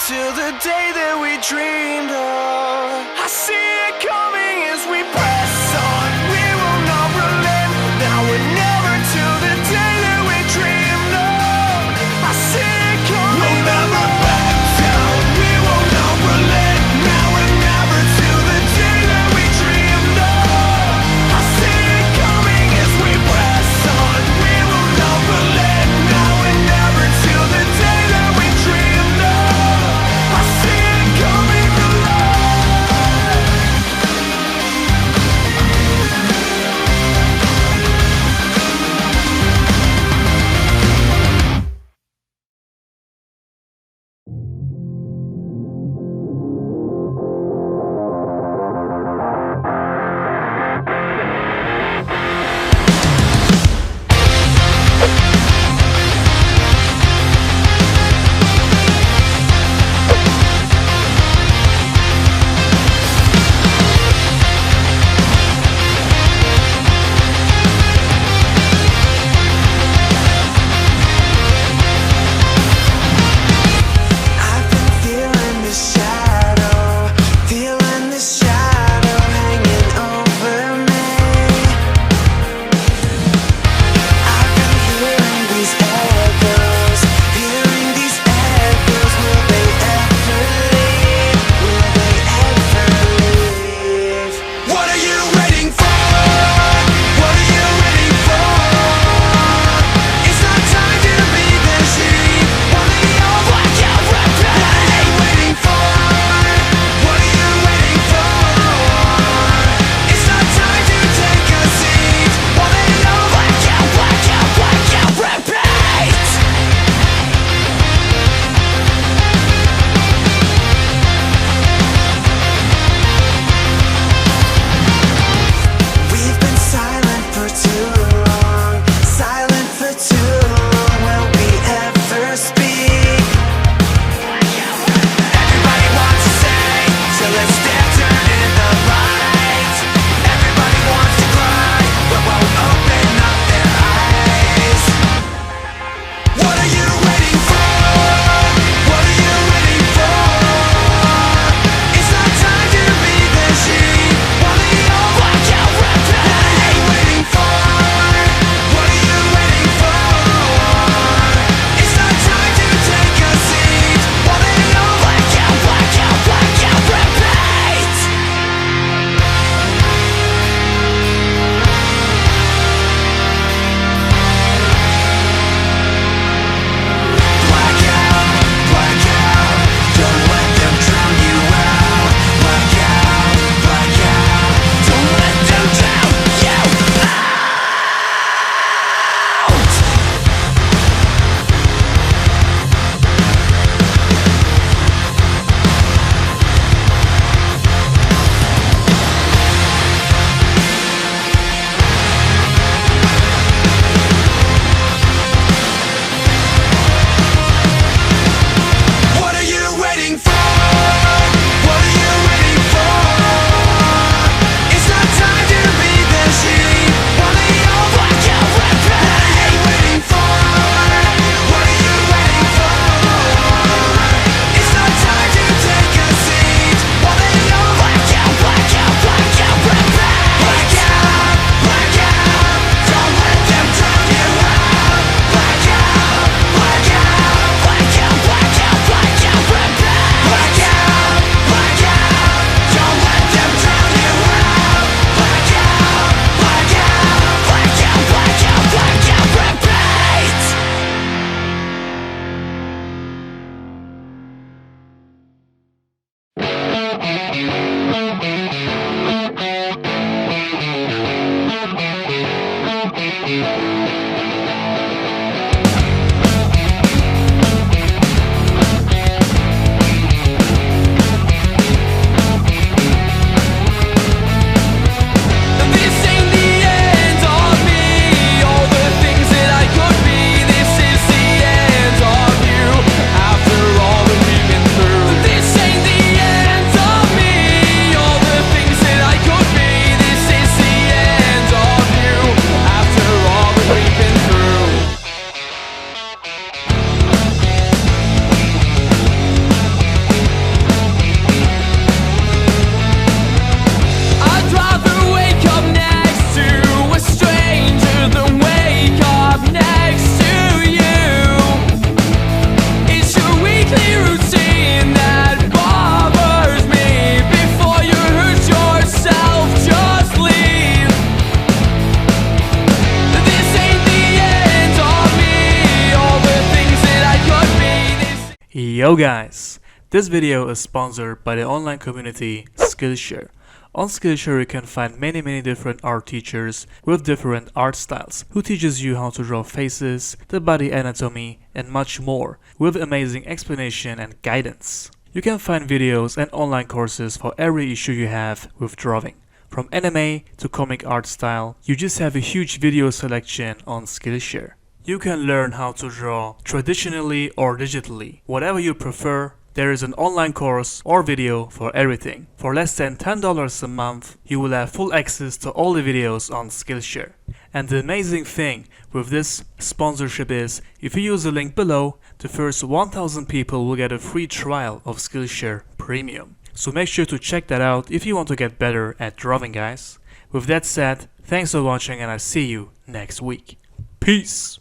to the day that we dreamed of. I see it coming as we press on. We will not relent. Now or never to the day that we dreamed of. I see it coming. We'll never back down. We will not relent. Now or never to the day that we dreamed of. I see it coming as we press on. We will not relent. Now or never to the day that we dreamed of. I see it coming alive. Yo guys! This video is sponsored by the online community Skillshare. On Skillshare you can find many different art teachers with different art styles who teaches you how to draw faces, the body anatomy and much more with amazing explanation and guidance. You can find videos and online courses for every issue you have with drawing. From anime to comic art style, you just have a huge video selection on Skillshare. You can learn how to draw traditionally or digitally. Whatever you prefer, there is an online course or video for everything. For less than $10 a month, you will have full access to all the videos on Skillshare. And the amazing thing with this sponsorship is, if you use the link below, the first 1000 people will get a free trial of Skillshare Premium. So make sure to check that out if you want to get better at drawing, guys. With that said, thanks for watching and I'll see you next week. Peace!